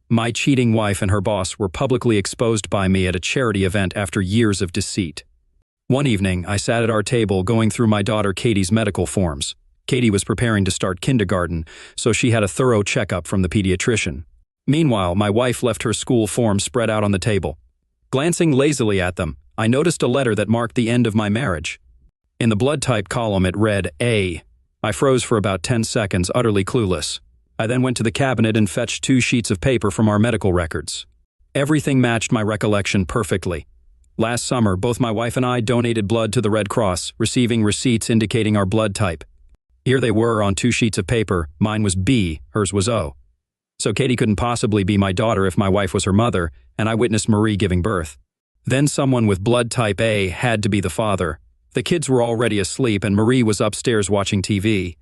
My cheating wife and her boss were publicly exposed by me at a charity event after years of deceit. One evening, I sat at our table going through my daughter Katie's medical forms. Katie was preparing to start kindergarten, so she had a thorough checkup from the pediatrician. Meanwhile, my wife left her school forms spread out on the table. Glancing lazily at them, I noticed a letter that marked the end of my marriage. In the blood type column, it read A. I froze for about 10 seconds, utterly clueless. I then went to the cabinet and fetched 2 sheets of paper from our medical records. Everything matched my recollection perfectly. Last summer, both my wife and I donated blood to the Red Cross, receiving receipts indicating our blood type. Here they were on 2 sheets of paper. Mine was B, hers was O. So Katie couldn't possibly be my daughter if my wife was her mother, and I witnessed Marie giving birth. Then someone with blood type A had to be the father. The kids were already asleep and Marie was upstairs watching TV.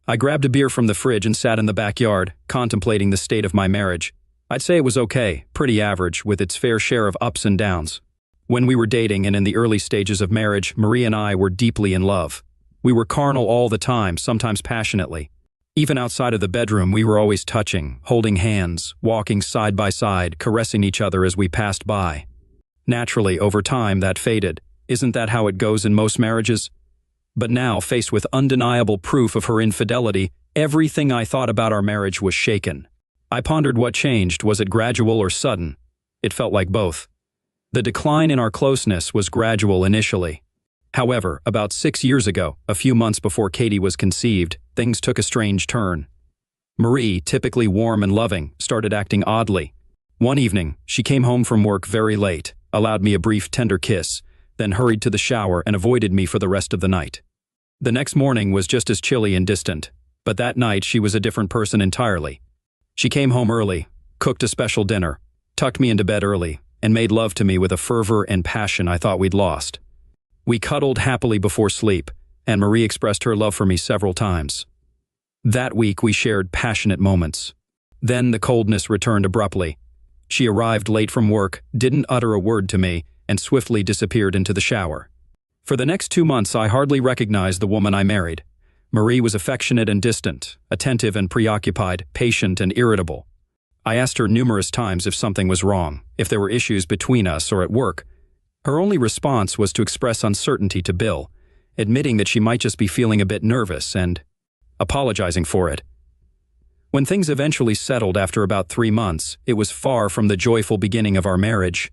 I grabbed a beer from the fridge and sat in the backyard, contemplating the state of my marriage. I'd say it was okay, pretty average, with its fair share of ups and downs. When we were dating and in the early stages of marriage, Marie and I were deeply in love. We were carnal all the time, sometimes passionately. Even outside of the bedroom, we were always touching, holding hands, walking side by side, caressing each other as we passed by. Naturally, over time, that faded. Isn't that how it goes in most marriages? But now, faced with undeniable proof of her infidelity, everything I thought about our marriage was shaken. I pondered what changed. Was it gradual or sudden? It felt like both. The decline in our closeness was gradual initially. However, about 6 years ago, a few months before Katie was conceived, things took a strange turn. Marie, typically warm and loving, started acting oddly. One evening, she came home from work very late, allowed me a brief tender kiss, then hurried to the shower and avoided me for the rest of the night. The next morning was just as chilly and distant, but that night she was a different person entirely. She came home early, cooked a special dinner, tucked me into bed early, and made love to me with a fervor and passion I thought we'd lost. We cuddled happily before sleep, and Marie expressed her love for me several times. That week we shared passionate moments. Then the coldness returned abruptly. She arrived late from work, didn't utter a word to me, and swiftly disappeared into the shower. For the next 2 months, I hardly recognized the woman I married. Marie was affectionate and distant, attentive and preoccupied, patient and irritable. I asked her numerous times if something was wrong, if there were issues between us or at work. Her only response was to express uncertainty to Bill, admitting that she might just be feeling a bit nervous and apologizing for it. When things eventually settled after about 3 months, it was far from the joyful beginning of our marriage.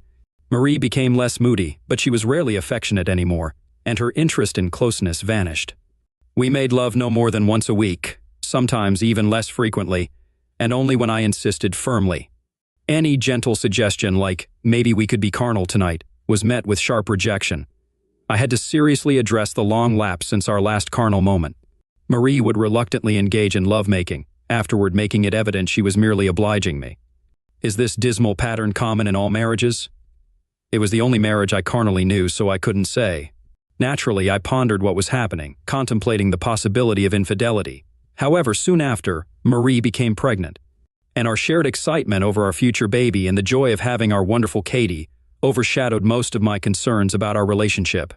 Marie became less moody, but she was rarely affectionate anymore, and her interest in closeness vanished. We made love no more than once a week, sometimes even less frequently, and only when I insisted firmly. Any gentle suggestion like, maybe we could be carnal tonight, was met with sharp rejection. I had to seriously address the long lapse since our last carnal moment. Marie would reluctantly engage in lovemaking, afterward making it evident she was merely obliging me. Is this dismal pattern common in all marriages? It was the only marriage I carnally knew, so I couldn't say. Naturally, I pondered what was happening, contemplating the possibility of infidelity. However, soon after, Marie became pregnant, and our shared excitement over our future baby and the joy of having our wonderful Katie overshadowed most of my concerns about our relationship.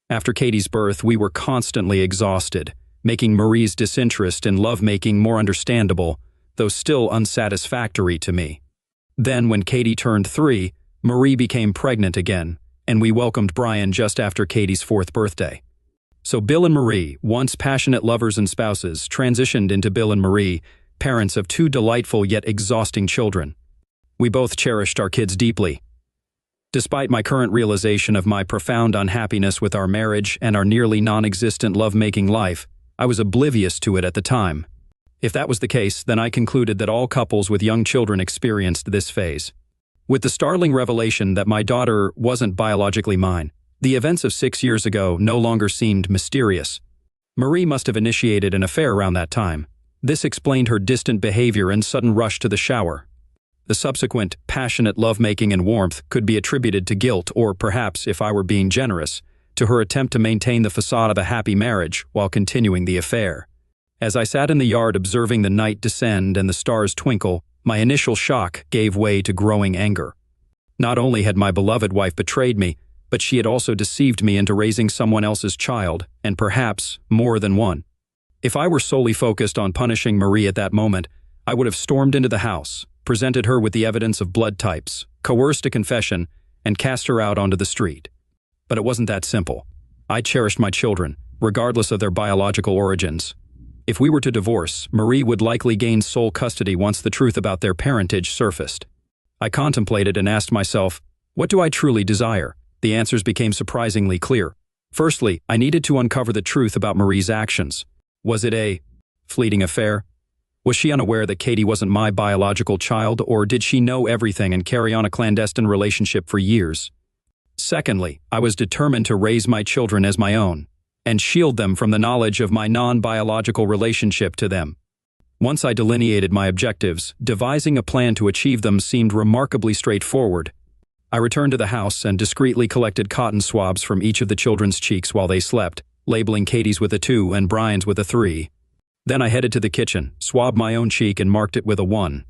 After Katie's birth, we were constantly exhausted, making Marie's disinterest in lovemaking more understandable, though still unsatisfactory to me. Then, when Katie turned 3, Marie became pregnant again, and we welcomed Brian just after Katie's 4th birthday. So Bill and Marie, once passionate lovers and spouses, transitioned into Bill and Marie, parents of 2 delightful yet exhausting children. We both cherished our kids deeply. Despite my current realization of my profound unhappiness with our marriage and our nearly non-existent lovemaking life, I was oblivious to it at the time. If that was the case, then I concluded that all couples with young children experienced this phase. With the startling revelation that my daughter wasn't biologically mine, the events of 6 years ago no longer seemed mysterious. Marie must have initiated an affair around that time. This explained her distant behavior and sudden rush to the shower. The subsequent passionate lovemaking and warmth could be attributed to guilt or perhaps, if I were being generous, to her attempt to maintain the facade of a happy marriage while continuing the affair. As I sat in the yard observing the night descend and the stars twinkle, my initial shock gave way to growing anger. Not only had my beloved wife betrayed me, but she had also deceived me into raising someone else's child, and perhaps more than one. If I were solely focused on punishing Marie at that moment, I would have stormed into the house, presented her with the evidence of blood types, coerced a confession, and cast her out onto the street. But it wasn't that simple. I cherished my children, regardless of their biological origins. If we were to divorce, Marie would likely gain sole custody once the truth about their parentage surfaced. I contemplated and asked myself, what do I truly desire? The answers became surprisingly clear. Firstly, I needed to uncover the truth about Marie's actions. Was it a fleeting affair? Was she unaware that Katie wasn't my biological child, or did she know everything and carry on a clandestine relationship for years? Secondly, I was determined to raise my children as my own, and shield them from the knowledge of my non-biological relationship to them. Once I delineated my objectives, devising a plan to achieve them seemed remarkably straightforward. I returned to the house and discreetly collected cotton swabs from each of the children's cheeks while they slept, labeling Katie's with a 2 and Brian's with a 3. Then I headed to the kitchen, swabbed my own cheek and marked it with a 1.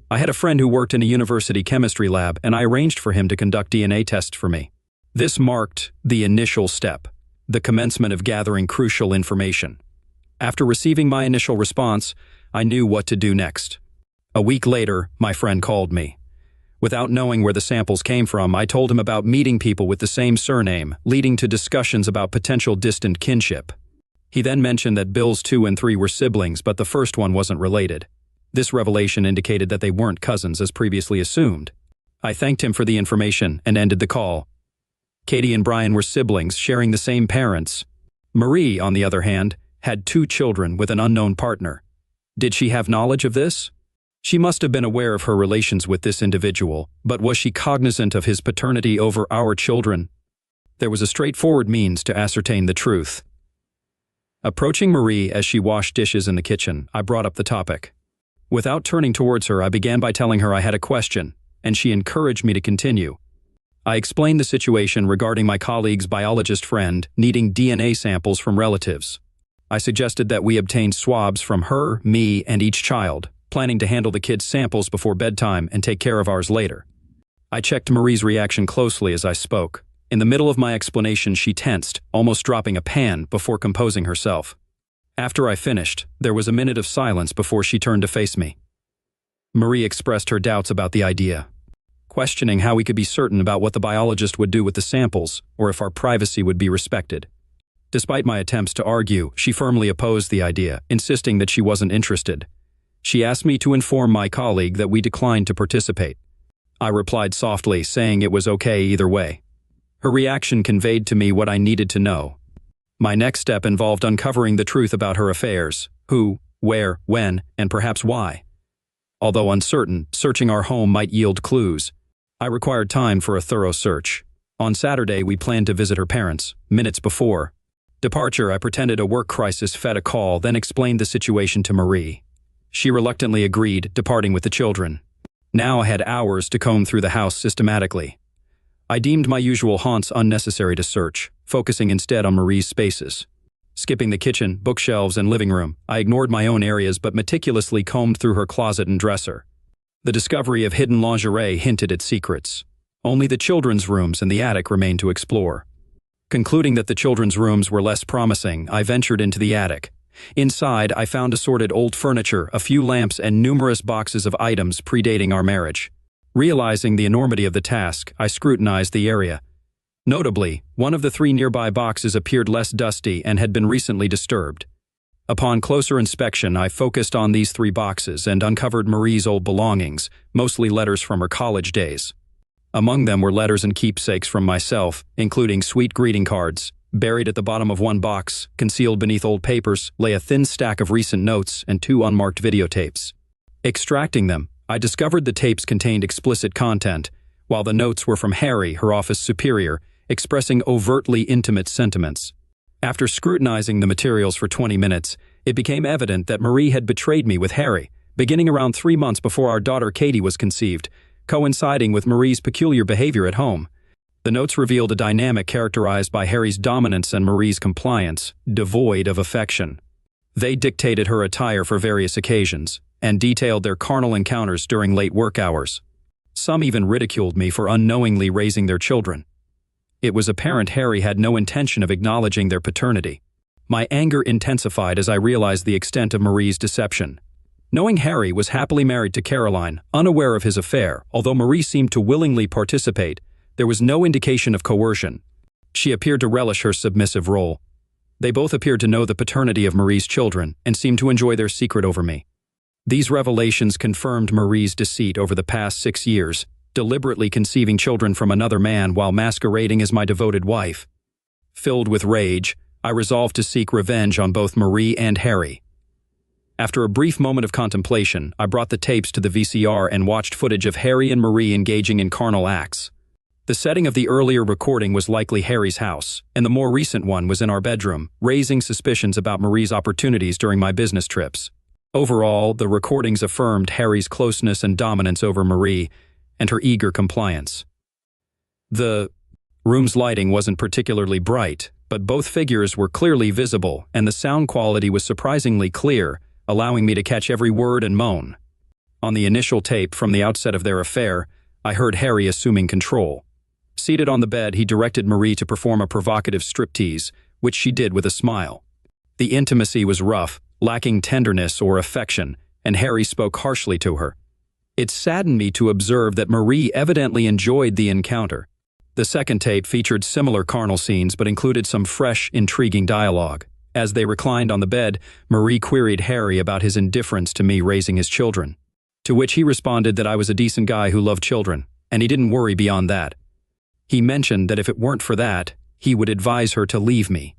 I had a friend who worked in a university chemistry lab, and I arranged for him to conduct DNA tests for me. This marked the initial step, the commencement of gathering crucial information. After receiving my initial response, I knew what to do next. A week later, my friend called me. Without knowing where the samples came from, I told him about meeting people with the same surname, leading to discussions about potential distant kinship. He then mentioned that Bill's 2 and 3 were siblings, but the first one wasn't related. This revelation indicated that they weren't cousins as previously assumed. I thanked him for the information and ended the call. Katie and Brian were siblings, sharing the same parents. Marie, on the other hand, had 2 children with an unknown partner. Did she have knowledge of this? She must have been aware of her relations with this individual, but was she cognizant of his paternity over our children? There was a straightforward means to ascertain the truth. Approaching Marie as she washed dishes in the kitchen, I brought up the topic. Without turning towards her, I began by telling her I had a question, and she encouraged me to continue. I explained the situation regarding my colleague's biologist friend needing DNA samples from relatives. I suggested that we obtain swabs from her, me, and each child, planning to handle the kids' samples before bedtime and take care of ours later. I checked Marie's reaction closely as I spoke. In the middle of my explanation, she tensed, almost dropping a pan before composing herself. After I finished, there was a minute of silence before she turned to face me. Marie expressed her doubts about the idea, questioning how we could be certain about what the biologist would do with the samples, or if our privacy would be respected. Despite my attempts to argue, she firmly opposed the idea, insisting that she wasn't interested. She asked me to inform my colleague that we declined to participate. I replied softly, saying it was okay either way. Her reaction conveyed to me what I needed to know. My next step involved uncovering the truth about her affairs: who, where, when, and perhaps why. Although uncertain, searching our home might yield clues. I required time for a thorough search. On Saturday, we planned to visit her parents, minutes before departure. I pretended a work crisis fed a call, then explained the situation to Marie. She reluctantly agreed, departing with the children. Now I had hours to comb through the house systematically. I deemed my usual haunts unnecessary to search, focusing instead on Marie's spaces. Skipping the kitchen, bookshelves, and living room, I ignored my own areas but meticulously combed through her closet and dresser. The discovery of hidden lingerie hinted at secrets. Only the children's rooms and the attic remained to explore. Concluding that the children's rooms were less promising, I ventured into the attic. Inside, I found assorted old furniture, a few lamps, and numerous boxes of items predating our marriage. Realizing the enormity of the task, I scrutinized the area. Notably, one of the 3 nearby boxes appeared less dusty and had been recently disturbed. Upon closer inspection, I focused on these 3 boxes and uncovered Marie's old belongings, mostly letters from her college days. Among them were letters and keepsakes from myself, including sweet greeting cards. Buried at the bottom of one box, concealed beneath old papers, lay a thin stack of recent notes and 2 unmarked videotapes. Extracting them, I discovered the tapes contained explicit content, while the notes were from Harry, her office superior, expressing overtly intimate sentiments. After scrutinizing the materials for 20 minutes, it became evident that Marie had betrayed me with Harry, beginning around 3 months before our daughter Katie was conceived, coinciding with Marie's peculiar behavior at home. The notes revealed a dynamic characterized by Harry's dominance and Marie's compliance, devoid of affection. They dictated her attire for various occasions, and detailed their carnal encounters during late work hours. Some even ridiculed me for unknowingly raising their children. It was apparent Harry had no intention of acknowledging their paternity. My anger intensified as I realized the extent of Marie's deception. Knowing Harry was happily married to Caroline, unaware of his affair, although Marie seemed to willingly participate, there was no indication of coercion. She appeared to relish her submissive role. They both appeared to know the paternity of Marie's children and seemed to enjoy their secret over me. These revelations confirmed Marie's deceit over the past 6 years, deliberately conceiving children from another man while masquerading as my devoted wife. Filled with rage, I resolved to seek revenge on both Marie and Harry. After a brief moment of contemplation, I brought the tapes to the VCR and watched footage of Harry and Marie engaging in carnal acts. The setting of the earlier recording was likely Harry's house, and the more recent one was in our bedroom, raising suspicions about Marie's opportunities during my business trips. Overall, the recordings affirmed Harry's closeness and dominance over Marie, and her eager compliance. The room's lighting wasn't particularly bright, but both figures were clearly visible, and the sound quality was surprisingly clear, allowing me to catch every word and moan. On the initial tape from the outset of their affair, I heard Harry assuming control. Seated on the bed, he directed Marie to perform a provocative striptease, which she did with a smile. The intimacy was rough, lacking tenderness or affection, and Harry spoke harshly to her. It saddened me to observe that Marie evidently enjoyed the encounter. The second tape featured similar carnal scenes but included some fresh, intriguing dialogue. As they reclined on the bed, Marie queried Harry about his indifference to me raising his children, to which he responded that I was a decent guy who loved children, and he didn't worry beyond that. He mentioned that if it weren't for that, he would advise her to leave me.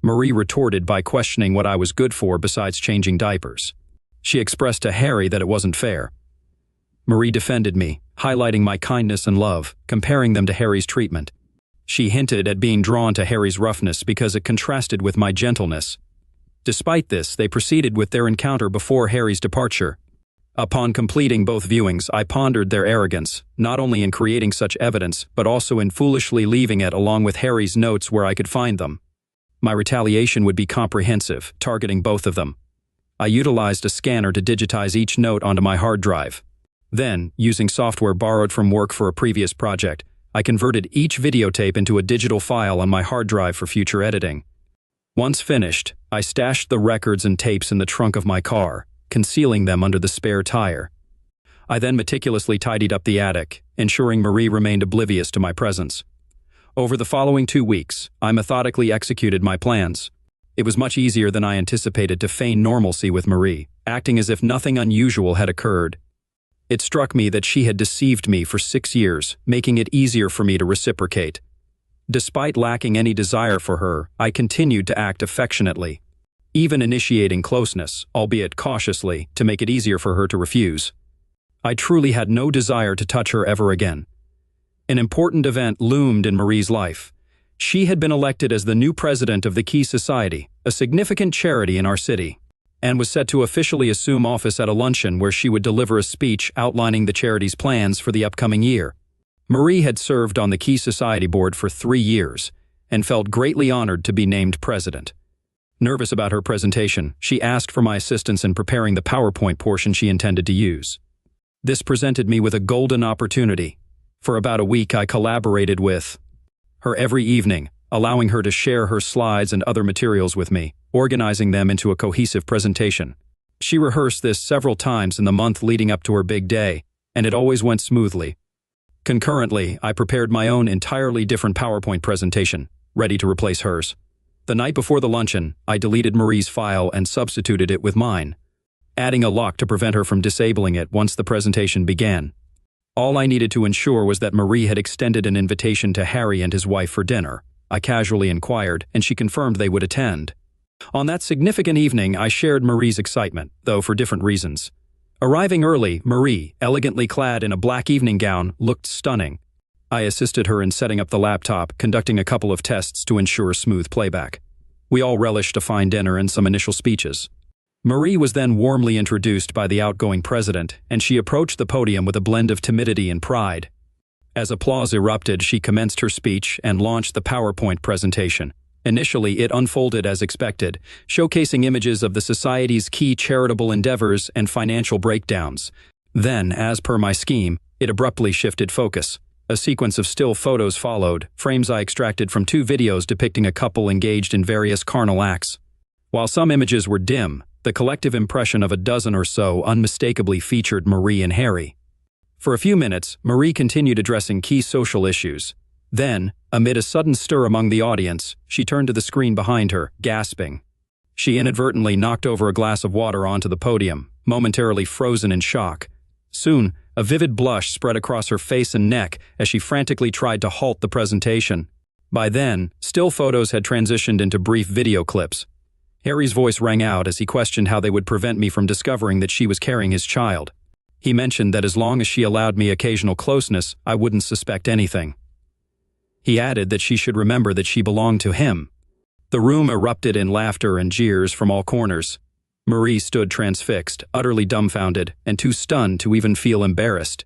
Marie retorted by questioning what I was good for besides changing diapers. She expressed to Harry that it wasn't fair. Marie defended me, highlighting my kindness and love, comparing them to Harry's treatment. She hinted at being drawn to Harry's roughness because it contrasted with my gentleness. Despite this, they proceeded with their encounter before Harry's departure. Upon completing both viewings, I pondered their arrogance, not only in creating such evidence, but also in foolishly leaving it along with Harry's notes where I could find them. My retaliation would be comprehensive, targeting both of them. I utilized a scanner to digitize each note onto my hard drive. Then, using software borrowed from work for a previous project, I converted each videotape into a digital file on my hard drive for future editing. Once finished, I stashed the records and tapes in the trunk of my car, concealing them under the spare tire. I then meticulously tidied up the attic, ensuring Marie remained oblivious to my presence. Over the following 2 weeks, I methodically executed my plans. It was much easier than I anticipated to feign normalcy with Marie, acting as if nothing unusual had occurred. It struck me that she had deceived me for 6 years, making it easier for me to reciprocate. Despite lacking any desire for her, I continued to act affectionately, even initiating closeness, albeit cautiously, to make it easier for her to refuse. I truly had no desire to touch her ever again. An important event loomed in Marie's life. She had been elected as the new president of the Key Society, a significant charity in our city, and was set to officially assume office at a luncheon where she would deliver a speech outlining the charity's plans for the upcoming year. Marie had served on the Key Society board for 3 years and felt greatly honored to be named president. Nervous about her presentation, she asked for my assistance in preparing the PowerPoint portion she intended to use. This presented me with a golden opportunity. For about a week, I collaborated with her every evening, allowing her to share her slides and other materials with me, organizing them into a cohesive presentation. She rehearsed this several times in the month leading up to her big day, and it always went smoothly. Concurrently, I prepared my own entirely different PowerPoint presentation, ready to replace hers. The night before the luncheon, I deleted Marie's file and substituted it with mine, adding a lock to prevent her from disabling it once the presentation began. All I needed to ensure was that Marie had extended an invitation to Harry and his wife for dinner. I casually inquired, and she confirmed they would attend. On that significant evening, I shared Marie's excitement, though for different reasons. Arriving early, Marie, elegantly clad in a black evening gown, looked stunning. I assisted her in setting up the laptop, conducting a couple of tests to ensure smooth playback. We all relished a fine dinner and some initial speeches. Marie was then warmly introduced by the outgoing president, and she approached the podium with a blend of timidity and pride. As applause erupted, she commenced her speech and launched the PowerPoint presentation. Initially, it unfolded as expected, showcasing images of the Society's key charitable endeavors and financial breakdowns. Then, as per my scheme, it abruptly shifted focus. A sequence of still photos followed, frames I extracted from 2 videos depicting a couple engaged in various carnal acts. While some images were dim, The collective impression of a dozen or so unmistakably featured Marie and Harry. For a few minutes, Marie continued addressing key social issues. Then, amid a sudden stir among the audience, she turned to the screen behind her, gasping. She inadvertently knocked over a glass of water onto the podium, momentarily frozen in shock. Soon, a vivid blush spread across her face and neck as she frantically tried to halt the presentation. By then, still photos had transitioned into brief video clips. Harry's voice rang out as he questioned how they would prevent me from discovering that she was carrying his child. He mentioned that as long as she allowed me occasional closeness, I wouldn't suspect anything. He added that she should remember that she belonged to him. The room erupted in laughter and jeers from all corners. Marie stood transfixed, utterly dumbfounded, and too stunned to even feel embarrassed.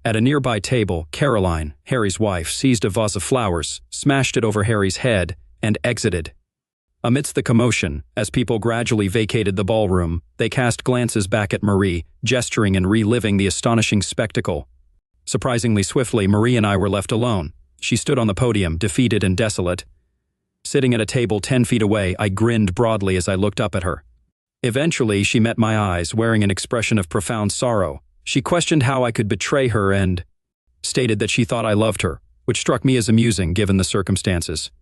At a nearby table, Caroline, Harry's wife, seized a vase of flowers, smashed it over Harry's head, and exited. Amidst the commotion, as people gradually vacated the ballroom, they cast glances back at Marie, gesturing and reliving the astonishing spectacle. Surprisingly swiftly, Marie and I were left alone. She stood on the podium, defeated and desolate. Sitting at a table 10 feet away, I grinned broadly as I looked up at her. Eventually, she met my eyes, wearing an expression of profound sorrow. She questioned how I could betray her and stated that she thought I loved her, which struck me as amusing given the circumstances.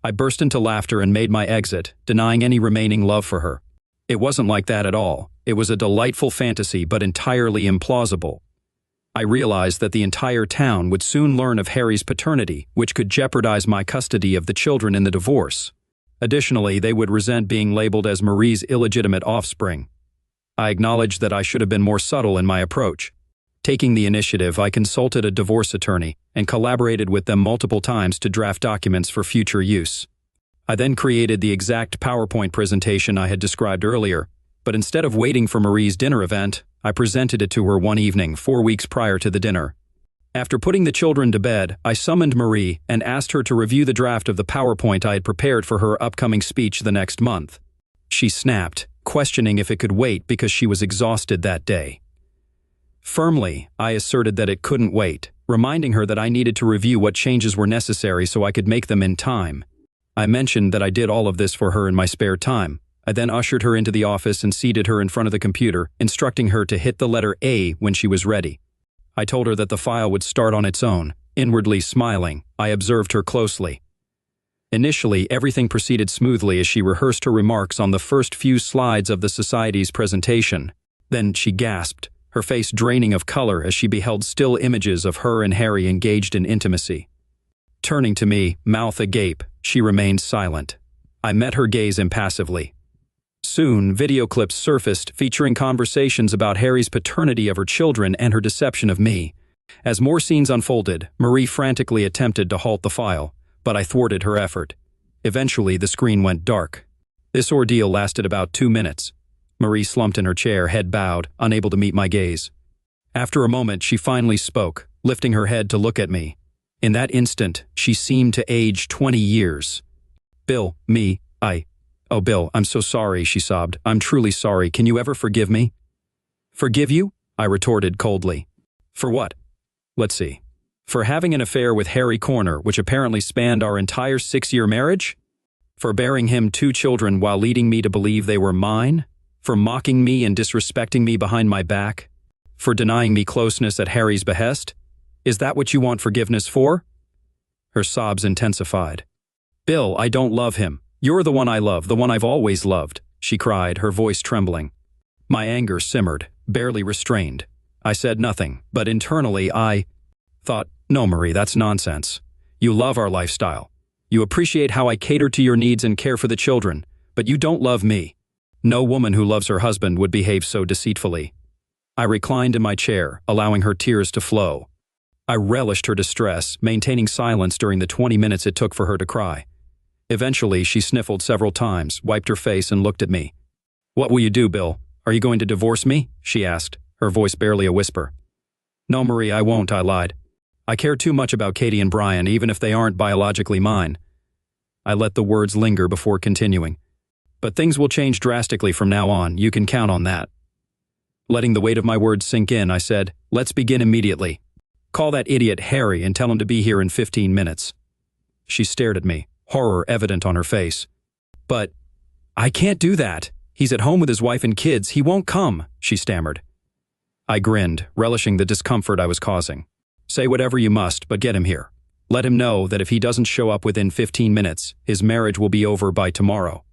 I burst into laughter and made my exit, denying any remaining love for her. It wasn't like that at all. It was a delightful fantasy, but entirely implausible. I realized that the entire town would soon learn of Harry's paternity, which could jeopardize my custody of the children in the divorce. Additionally, they would resent being labeled as Marie's illegitimate offspring. I acknowledged that I should have been more subtle in my approach. Taking the initiative, I consulted a divorce attorney and collaborated with them multiple times to draft documents for future use. I then created the exact PowerPoint presentation I had described earlier, but instead of waiting for Marie's dinner event, I presented it to her one evening, 4 weeks prior to the dinner. After putting the children to bed, I summoned Marie and asked her to review the draft of the PowerPoint I had prepared for her upcoming speech the next month. She snapped, questioning if it could wait because she was exhausted that day. Firmly, I asserted that it couldn't wait, reminding her that I needed to review what changes were necessary so I could make them in time. I mentioned that I did all of this for her in my spare time. I then ushered her into the office and seated her in front of the computer, instructing her to hit the letter A when she was ready. I told her that the file would start on its own. Inwardly smiling, I observed her closely. Initially, everything proceeded smoothly as she rehearsed her remarks on the first few slides of the society's presentation. Then she gasped, her face draining of color as she beheld still images of her and Harry engaged in intimacy. Turning to me, mouth agape, she remained silent. I met her gaze impassively. Soon, video clips surfaced featuring conversations about Harry's paternity of her children and her deception of me. As more scenes unfolded, Marie frantically attempted to halt the file, but I thwarted her effort. Eventually, the screen went dark. This ordeal lasted about 2 minutes. Marie slumped in her chair, head bowed, unable to meet my gaze. After a moment, she finally spoke, lifting her head to look at me. In that instant, she seemed to age 20 years. Bill, Oh, Bill, I'm so sorry, she sobbed. I'm truly sorry. Can you ever forgive me? Forgive you? I retorted coldly. For what? Let's see. For having an affair with Harry Corner, which apparently spanned our entire 6-year marriage? For bearing him 2 children while leading me to believe they were mine? For mocking me and disrespecting me behind my back? For denying me closeness at Harry's behest? Is that what you want forgiveness for? Her sobs intensified. Bill, I don't love him. You're the one I love, the one I've always loved, she cried, her voice trembling. My anger simmered, barely restrained. I said nothing, but internally I thought, no, Marie, that's nonsense. You love our lifestyle. You appreciate how I cater to your needs and care for the children, but you don't love me. No woman who loves her husband would behave so deceitfully. I reclined in my chair, allowing her tears to flow. I relished her distress, maintaining silence during the 20 minutes it took for her to cry. Eventually, she sniffled several times, wiped her face, and looked at me. What will you do, Bill? Are you going to divorce me? She asked, her voice barely a whisper. No, Marie, I won't, I lied. I care too much about Katie and Brian, even if they aren't biologically mine. I let the words linger before continuing. But things will change drastically from now on, you can count on that. Letting the weight of my words sink in, I said, let's begin immediately. Call that idiot Harry and tell him to be here in 15 minutes. She stared at me, horror evident on her face. But I can't do that, He's at home with his wife and kids. He won't come, she stammered. I grinned, relishing the discomfort I was causing. Say whatever you must, but get him here. Let him know that if he doesn't show up within 15 minutes, his marriage will be over by tomorrow.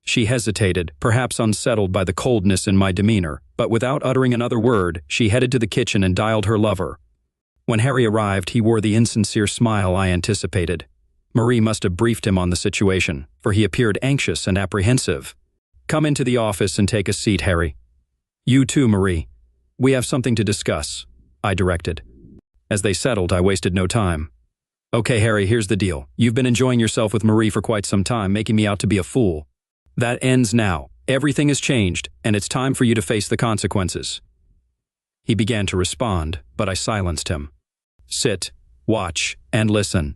She hesitated, perhaps unsettled by the coldness in my demeanor, but without uttering another word, she headed to the kitchen and dialed her lover. When Harry arrived, he wore the insincere smile I anticipated. Marie must have briefed him on the situation, for he appeared anxious and apprehensive. Come into the office and take a seat, Harry. You too, Marie. We have something to discuss, I directed. As they settled, I wasted no time. Okay, Harry, here's the deal. You've been enjoying yourself with Marie for quite some time, making me out to be a fool. That ends now. Everything has changed, and it's time for you to face the consequences. He began to respond, but I silenced him. Sit, watch, and listen.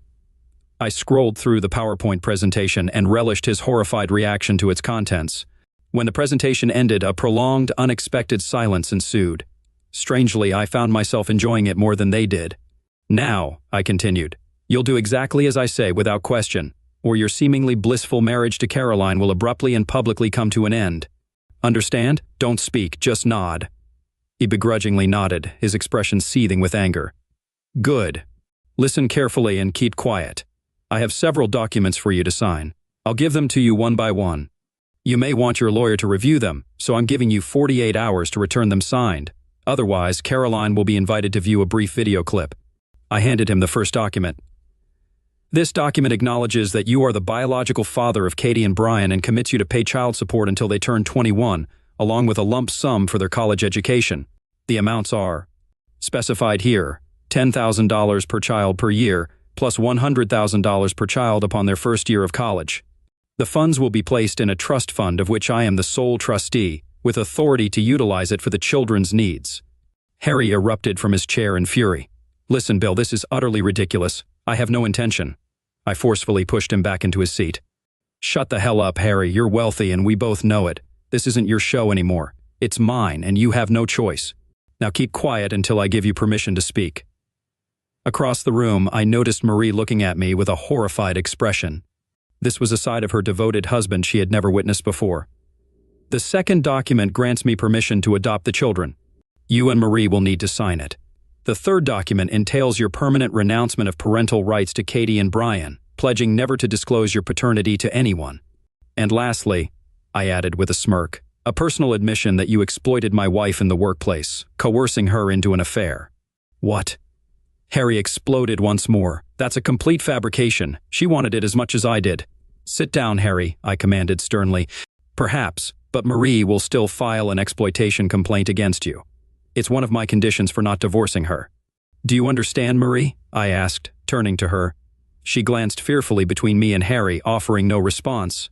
I scrolled through the PowerPoint presentation and relished his horrified reaction to its contents. When the presentation ended, a prolonged, unexpected silence ensued. Strangely, I found myself enjoying it more than they did. Now, I continued, you'll do exactly as I say without question, or your seemingly blissful marriage to Caroline will abruptly and publicly come to an end. Understand? Don't speak, just nod. He begrudgingly nodded, his expression seething with anger. Good. Listen carefully and keep quiet. I have several documents for you to sign. I'll give them to you one by one. You may want your lawyer to review them, so I'm giving you 48 hours to return them signed. Otherwise, Caroline will be invited to view a brief video clip. I handed him the first document. This document acknowledges that you are the biological father of Katie and Brian and commits you to pay child support until they turn 21, along with a lump sum for their college education. The amounts are specified here, $10,000 per child per year, plus $100,000 per child upon their first year of college. The funds will be placed in a trust fund of which I am the sole trustee, with authority to utilize it for the children's needs. Harry erupted from his chair in fury. Listen, Bill, this is utterly ridiculous. I have no intention. I forcefully pushed him back into his seat. Shut the hell up, Harry. You're wealthy and we both know it. This isn't your show anymore. It's mine and you have no choice. Now keep quiet until I give you permission to speak. Across the room, I noticed Marie looking at me with a horrified expression. This was a side of her devoted husband she had never witnessed before. The second document grants me permission to adopt the children. You and Marie will need to sign it. The third document entails your permanent renouncement of parental rights to Katie and Brian, pledging never to disclose your paternity to anyone. And lastly, I added with a smirk, a personal admission that you exploited my wife in the workplace, coercing her into an affair. What? Harry exploded once more. That's a complete fabrication. She wanted it as much as I did. Sit down, Harry, I commanded sternly. Perhaps, but Marie will still file an exploitation complaint against you. It's one of my conditions for not divorcing her. Do you understand, Marie? I asked, turning to her. She glanced fearfully between me and Harry, offering no response.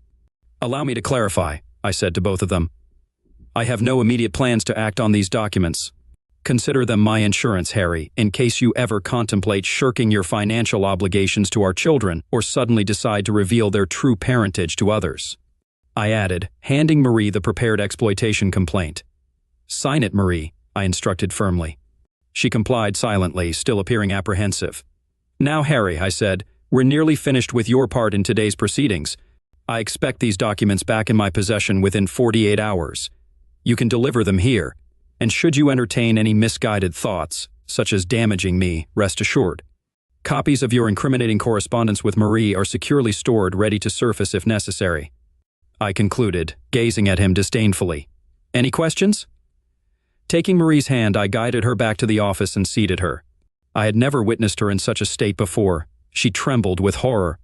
Allow me to clarify, I said to both of them. I have no immediate plans to act on these documents. Consider them my insurance, Harry, in case you ever contemplate shirking your financial obligations to our children or suddenly decide to reveal their true parentage to others. I added, handing Marie the prepared exploitation complaint. Sign it, Marie, I instructed firmly. She complied silently, still appearing apprehensive. Now, Harry, I said, we're nearly finished with your part in today's proceedings. I expect these documents back in my possession within 48 hours. You can deliver them here, and should you entertain any misguided thoughts, such as damaging me, rest assured. Copies of your incriminating correspondence with Marie are securely stored, ready to surface if necessary. I concluded, gazing at him disdainfully. Any questions? Taking Marie's hand, I guided her back to the office and seated her. I had never witnessed her in such a state before. She trembled with horror.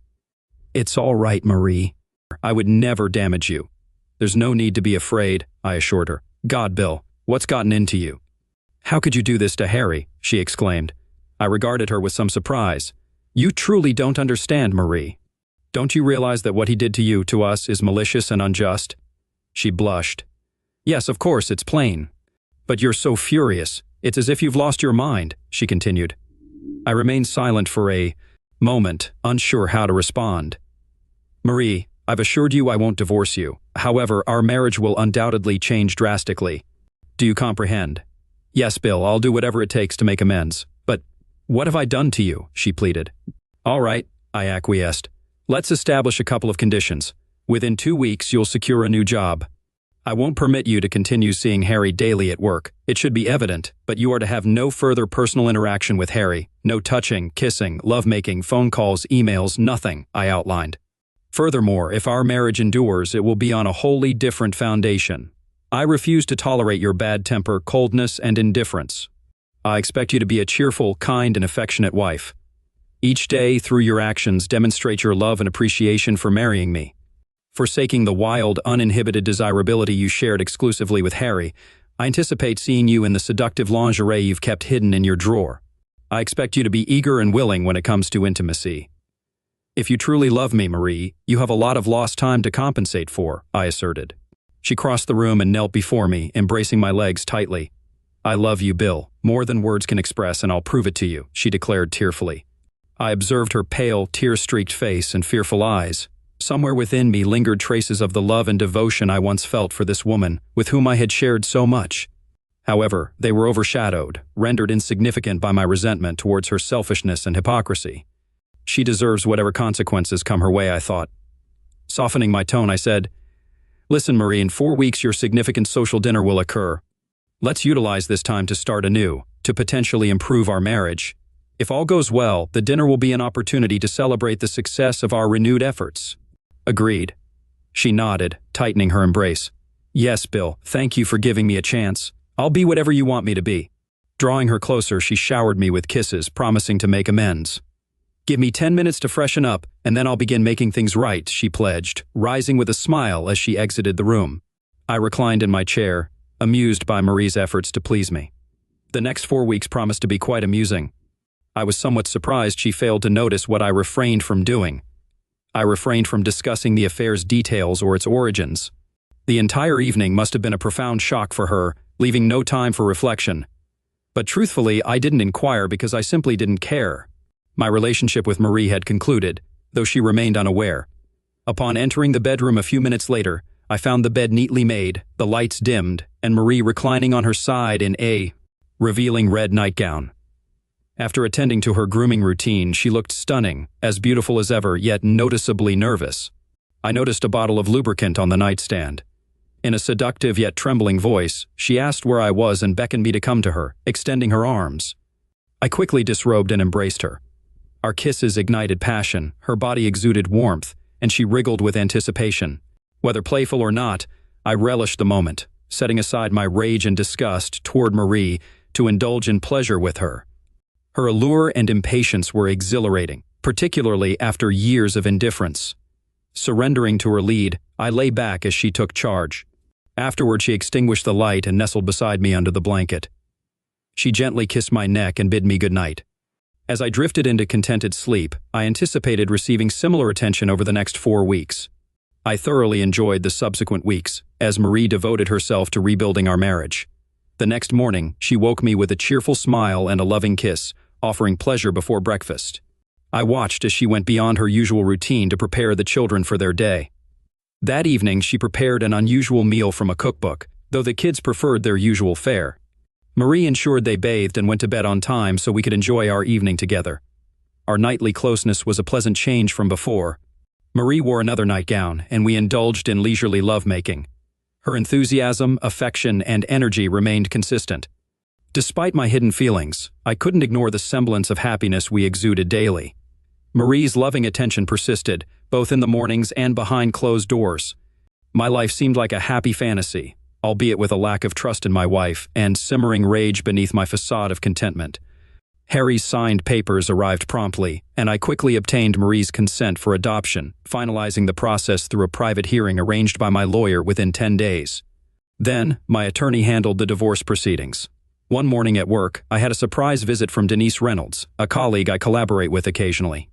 It's all right, Marie. I would never damage you. There's no need to be afraid, I assured her. God, Bill, what's gotten into you? How could you do this to Harry? She exclaimed. I regarded her with some surprise. You truly don't understand, Marie. Don't you realize that what he did to you, to us, is malicious and unjust? She blushed. Yes, of course, it's plain. But you're so furious. It's as if you've lost your mind, she continued. I remained silent for a moment, unsure how to respond. Marie, I've assured you I won't divorce you. However, our marriage will undoubtedly change drastically. Do you comprehend? Yes, Bill, I'll do whatever it takes to make amends. But what have I done to you? She pleaded. All right, I acquiesced. Let's establish a couple of conditions. Within 2 weeks, you'll secure a new job. I won't permit you to continue seeing Harry daily at work. It should be evident, but you are to have no further personal interaction with Harry. No touching, kissing, lovemaking, phone calls, emails, nothing, I outlined. Furthermore, if our marriage endures, it will be on a wholly different foundation. I refuse to tolerate your bad temper, coldness, and indifference. I expect you to be a cheerful, kind, and affectionate wife. Each day, through your actions, demonstrate your love and appreciation for marrying me. Forsaking the wild, uninhibited desirability you shared exclusively with Harry, I anticipate seeing you in the seductive lingerie you've kept hidden in your drawer. I expect you to be eager and willing when it comes to intimacy. If you truly love me, Marie, you have a lot of lost time to compensate for, I asserted. She crossed the room and knelt before me, embracing my legs tightly. I love you, Bill, more than words can express, and I'll prove it to you, she declared tearfully. I observed her pale, tear-streaked face and fearful eyes. Somewhere within me lingered traces of the love and devotion I once felt for this woman, with whom I had shared so much. However, they were overshadowed, rendered insignificant by my resentment towards her selfishness and hypocrisy. She deserves whatever consequences come her way, I thought. Softening my tone, I said, Listen, Marie, in 4 weeks your significant social dinner will occur. Let's utilize this time to start anew, to potentially improve our marriage. If all goes well, the dinner will be an opportunity to celebrate the success of our renewed efforts. Agreed. She nodded, tightening her embrace. Yes, Bill, thank you for giving me a chance. I'll be whatever you want me to be. Drawing her closer, she showered me with kisses, promising to make amends. Give me 10 minutes to freshen up, and then I'll begin making things right, she pledged, rising with a smile as she exited the room. I reclined in my chair, amused by Marie's efforts to please me. The next 4 weeks promised to be quite amusing. I was somewhat surprised she failed to notice what I refrained from doing. I refrained from discussing the affair's details or its origins. The entire evening must have been a profound shock for her, leaving no time for reflection. But truthfully, I didn't inquire because I simply didn't care. My relationship with Marie had concluded, though she remained unaware. Upon entering the bedroom a few minutes later, I found the bed neatly made, the lights dimmed, and Marie reclining on her side in a revealing red nightgown. After attending to her grooming routine, she looked stunning, as beautiful as ever, yet noticeably nervous. I noticed a bottle of lubricant on the nightstand. In a seductive yet trembling voice, she asked where I was and beckoned me to come to her, extending her arms. I quickly disrobed and embraced her. Our kisses ignited passion, her body exuded warmth, and she wriggled with anticipation. Whether playful or not, I relished the moment, setting aside my rage and disgust toward Marie to indulge in pleasure with her. Her allure and impatience were exhilarating, particularly after years of indifference. Surrendering to her lead, I lay back as she took charge. Afterward, she extinguished the light and nestled beside me under the blanket. She gently kissed my neck and bid me good night. As I drifted into contented sleep, I anticipated receiving similar attention over the next 4 weeks. I thoroughly enjoyed the subsequent weeks, as Marie devoted herself to rebuilding our marriage. The next morning, she woke me with a cheerful smile and a loving kiss, offering pleasure before breakfast. I watched as she went beyond her usual routine to prepare the children for their day. That evening, she prepared an unusual meal from a cookbook, though the kids preferred their usual fare. Marie ensured they bathed and went to bed on time so we could enjoy our evening together. Our nightly closeness was a pleasant change from before. Marie wore another nightgown, and we indulged in leisurely lovemaking. Her enthusiasm, affection, and energy remained consistent. Despite my hidden feelings, I couldn't ignore the semblance of happiness we exuded daily. Marie's loving attention persisted, both in the mornings and behind closed doors. My life seemed like a happy fantasy, albeit with a lack of trust in my wife and simmering rage beneath my facade of contentment. Harry's signed papers arrived promptly, and I quickly obtained Marie's consent for adoption, finalizing the process through a private hearing arranged by my lawyer within 10 days. Then, my attorney handled the divorce proceedings. One morning at work, I had a surprise visit from Denise Reynolds, a colleague I collaborate with occasionally.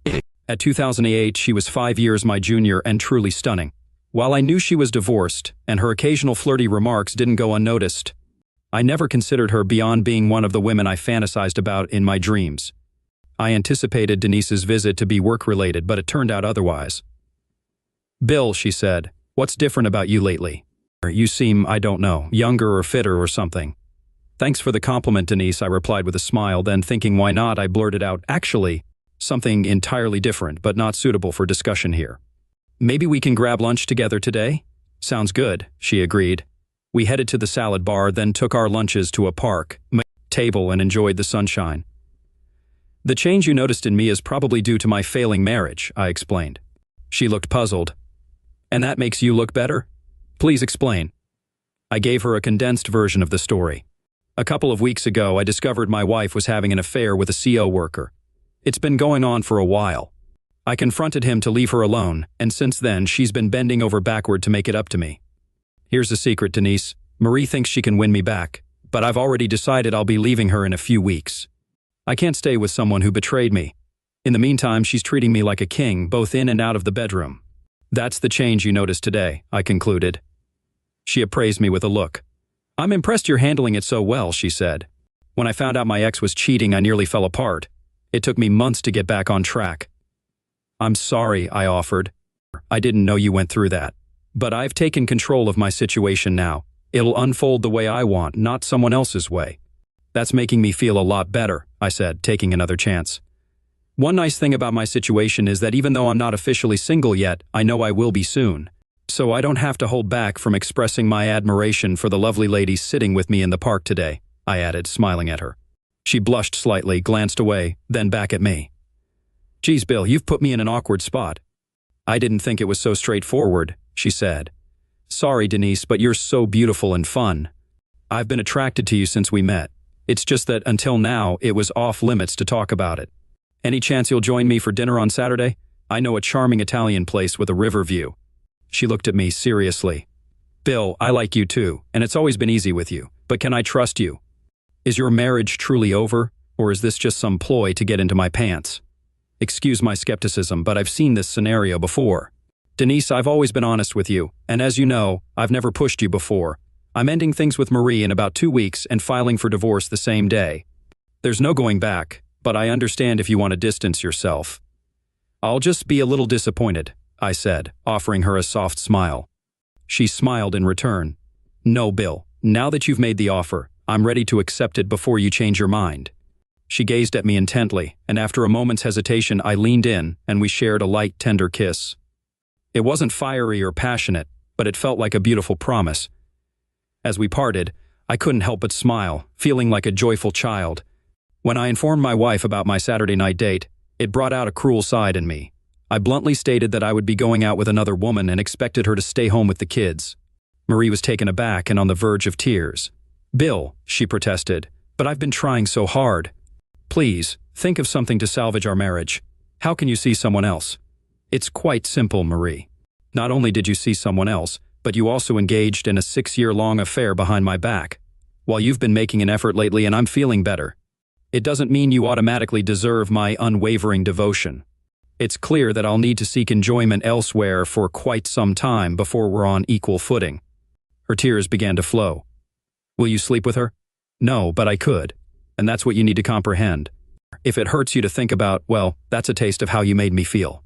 At 2008, she was 5 years my junior and truly stunning. While I knew she was divorced, and her occasional flirty remarks didn't go unnoticed, I never considered her beyond being one of the women I fantasized about in my dreams. I anticipated Denise's visit to be work-related, but it turned out otherwise. "Bill," she said, "what's different about you lately? You seem, I don't know, younger or fitter or something." "Thanks for the compliment, Denise," I replied with a smile, then thinking why not, I blurted out, "Actually, something entirely different, but not suitable for discussion here. Maybe we can grab lunch together today?" "Sounds good," she agreed. We headed to the salad bar, then took our lunches to a park table and enjoyed the sunshine. The change you noticed in me is probably due to my failing marriage, I explained. She looked puzzled. And that makes you look better? Please explain. I gave her a condensed version of the story. A couple of weeks ago, I discovered my wife was having an affair with a CO worker. It's been going on for a while. I confronted him to leave her alone, and since then, she's been bending over backward to make it up to me. Here's the secret, Denise. Marie thinks she can win me back, but I've already decided I'll be leaving her in a few weeks. I can't stay with someone who betrayed me. In the meantime, she's treating me like a king, both in and out of the bedroom. That's the change you noticed today, I concluded. She appraised me with a look. I'm impressed you're handling it so well, she said. When I found out my ex was cheating, I nearly fell apart. It took me months to get back on track. I'm sorry, I offered. I didn't know you went through that. But I've taken control of my situation now. It'll unfold the way I want, not someone else's way. That's making me feel a lot better, I said, taking another chance. One nice thing about my situation is that even though I'm not officially single yet, I know I will be soon. So I don't have to hold back from expressing my admiration for the lovely lady sitting with me in the park today, I added, smiling at her. She blushed slightly, glanced away, then back at me. Geez, Bill, you've put me in an awkward spot. I didn't think it was so straightforward, she said. Sorry, Denise, but you're so beautiful and fun. I've been attracted to you since we met. It's just that until now, it was off limits to talk about it. Any chance you'll join me for dinner on Saturday? I know a charming Italian place with a river view. She looked at me seriously. Bill, I like you too, and it's always been easy with you, but can I trust you? Is your marriage truly over, or is this just some ploy to get into my pants? Excuse my skepticism, but I've seen this scenario before. Denise, I've always been honest with you, and as you know, I've never pushed you before. I'm ending things with Marie in about 2 weeks and filing for divorce the same day. There's no going back, but I understand if you want to distance yourself. I'll just be a little disappointed, I said, offering her a soft smile. She smiled in return. No, Bill, now that you've made the offer, I'm ready to accept it before you change your mind. She gazed at me intently, and after a moment's hesitation, I leaned in, and we shared a light, tender kiss. It wasn't fiery or passionate, but it felt like a beautiful promise. As we parted, I couldn't help but smile, feeling like a joyful child. When I informed my wife about my Saturday night date, it brought out a cruel side in me. I bluntly stated that I would be going out with another woman and expected her to stay home with the kids. Marie was taken aback and on the verge of tears. Bill, she protested, but I've been trying so hard. Please, think of something to salvage our marriage. How can you see someone else? It's quite simple, Marie. Not only did you see someone else, but you also engaged in a 6-year-long affair behind my back. While you've been making an effort lately and I'm feeling better, it doesn't mean you automatically deserve my unwavering devotion. It's clear that I'll need to seek enjoyment elsewhere for quite some time before we're on equal footing. Her tears began to flow. Will you sleep with her? No, but I could. And that's what you need to comprehend. If it hurts you to think about, well, that's a taste of how you made me feel.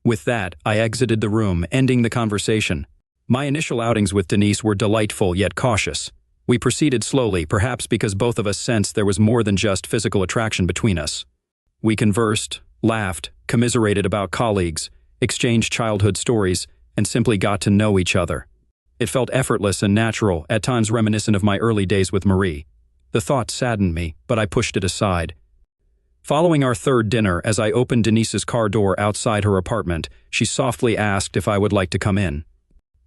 With that, I exited the room, ending the conversation. My initial outings with Denise were delightful yet cautious. We proceeded slowly, perhaps because both of us sensed there was more than just physical attraction between us. We conversed, laughed, commiserated about colleagues, exchanged childhood stories, and simply got to know each other. It felt effortless and natural, at times reminiscent of my early days with Marie. The thought saddened me, but I pushed it aside. Following our third dinner, as I opened Denise's car door outside her apartment, she softly asked if I would like to come in.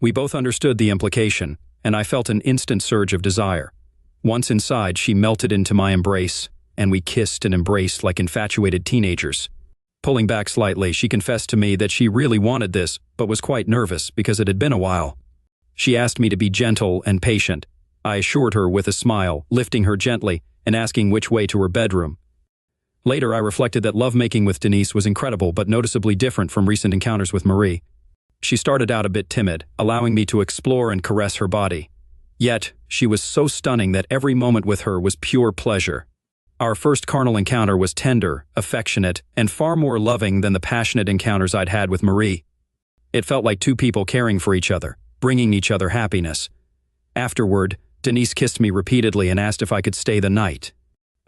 We both understood the implication, and I felt an instant surge of desire. Once inside, she melted into my embrace, and we kissed and embraced like infatuated teenagers. Pulling back slightly, she confessed to me that she really wanted this, but was quite nervous because it had been a while. She asked me to be gentle and patient. I assured her with a smile, lifting her gently and asking which way to her bedroom. Later, I reflected that lovemaking with Denise was incredible but noticeably different from recent encounters with Marie. She started out a bit timid, allowing me to explore and caress her body. Yet, she was so stunning that every moment with her was pure pleasure. Our first carnal encounter was tender, affectionate, and far more loving than the passionate encounters I'd had with Marie. It felt like two people caring for each other, bringing each other happiness. Afterward, Denise kissed me repeatedly and asked if I could stay the night.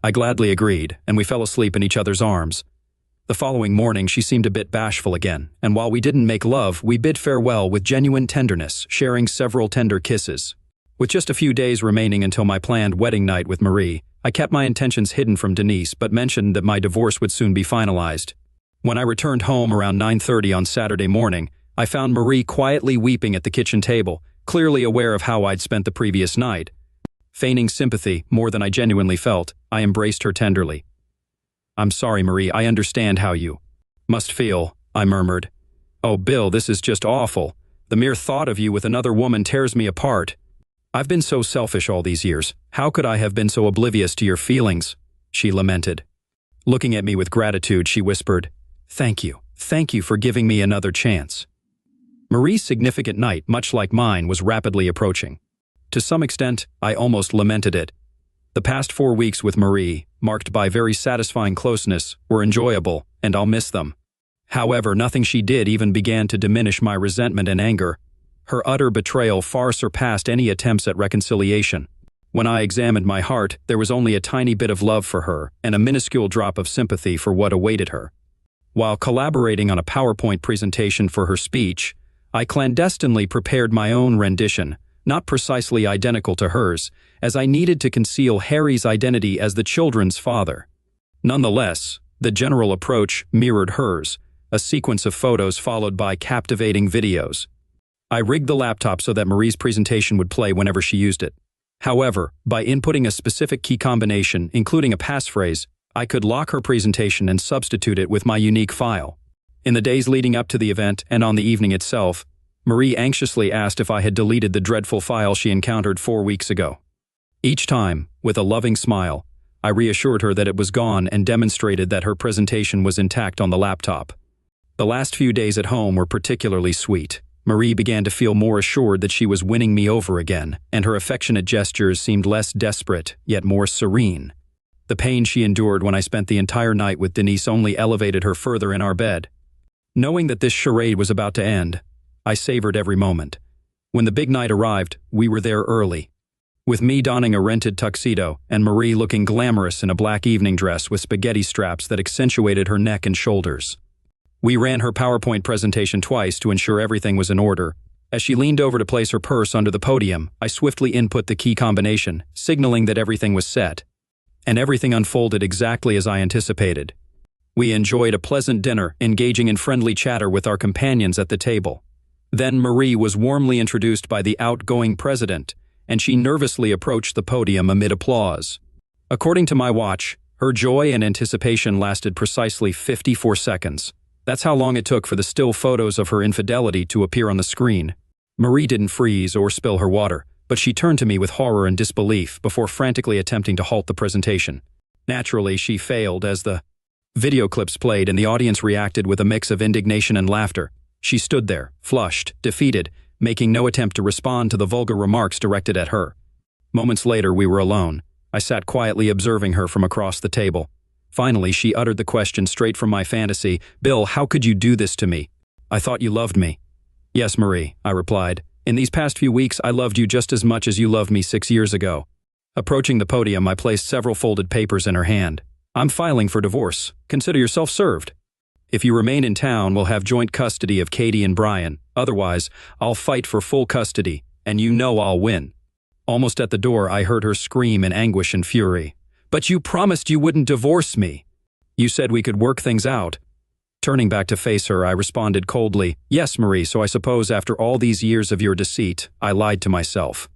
I gladly agreed, and we fell asleep in each other's arms. The following morning, she seemed a bit bashful again, and while we didn't make love, we bid farewell with genuine tenderness, sharing several tender kisses. With just a few days remaining until my planned wedding night with Marie, I kept my intentions hidden from Denise but mentioned that my divorce would soon be finalized. When I returned home around 9:30 on Saturday morning, I found Marie quietly weeping at the kitchen table, clearly aware of how I'd spent the previous night. Feigning sympathy more than I genuinely felt, I embraced her tenderly. "I'm sorry, Marie, I understand how you must feel," I murmured. "Oh, Bill, this is just awful. The mere thought of you with another woman tears me apart. I've been so selfish all these years. How could I have been so oblivious to your feelings?" she lamented. Looking at me with gratitude, she whispered, Thank you for giving me another chance." Marie's significant night, much like mine, was rapidly approaching. To some extent, I almost lamented it. The past 4 weeks with Marie, marked by very satisfying closeness, were enjoyable, and I'll miss them. However, nothing she did even began to diminish my resentment and anger. Her utter betrayal far surpassed any attempts at reconciliation. When I examined my heart, there was only a tiny bit of love for her and a minuscule drop of sympathy for what awaited her. While collaborating on a PowerPoint presentation for her speech, I clandestinely prepared my own rendition, not precisely identical to hers, as I needed to conceal Harry's identity as the children's father. Nonetheless, the general approach mirrored hers, a sequence of photos followed by captivating videos. I rigged the laptop so that Marie's presentation would play whenever she used it. However, by inputting a specific key combination, including a passphrase, I could lock her presentation and substitute it with my unique file. In the days leading up to the event and on the evening itself, Marie anxiously asked if I had deleted the dreadful file she encountered 4 weeks ago. Each time, with a loving smile, I reassured her that it was gone and demonstrated that her presentation was intact on the laptop. The last few days at home were particularly sweet. Marie began to feel more assured that she was winning me over again, and her affectionate gestures seemed less desperate, yet more serene. The pain she endured when I spent the entire night with Denise only elevated her further in our bed. Knowing that this charade was about to end, I savored every moment. When the big night arrived, we were there early. With me donning a rented tuxedo and Marie looking glamorous in a black evening dress with spaghetti straps that accentuated her neck and shoulders. We ran her PowerPoint presentation twice to ensure everything was in order. As she leaned over to place her purse under the podium, I swiftly input the key combination, signaling that everything was set. And everything unfolded exactly as I anticipated. We enjoyed a pleasant dinner, engaging in friendly chatter with our companions at the table. Then Marie was warmly introduced by the outgoing president, and she nervously approached the podium amid applause. According to my watch, her joy and anticipation lasted precisely 54 seconds. That's how long it took for the still photos of her infidelity to appear on the screen. Marie didn't freeze or spill her water, but she turned to me with horror and disbelief before frantically attempting to halt the presentation. Naturally, she failed as the video clips played and the audience reacted with a mix of indignation and laughter. She stood there, flushed, defeated, making no attempt to respond to the vulgar remarks directed at her. Moments later, we were alone. I sat quietly observing her from across the table. Finally, she uttered the question straight from my fantasy, "Bill, how could you do this to me? I thought you loved me." "Yes, Marie," I replied. "In these past few weeks, I loved you just as much as you loved me 6 years ago." Approaching the podium, I placed several folded papers in her hand. "I'm filing for divorce. Consider yourself served. If you remain in town, we'll have joint custody of Katie and Brian. Otherwise, I'll fight for full custody, and you know I'll win." Almost at the door, I heard her scream in anguish and fury. "But you promised you wouldn't divorce me. You said we could work things out." Turning back to face her, I responded coldly, "Yes, Marie, so I suppose after all these years of your deceit, I lied to myself.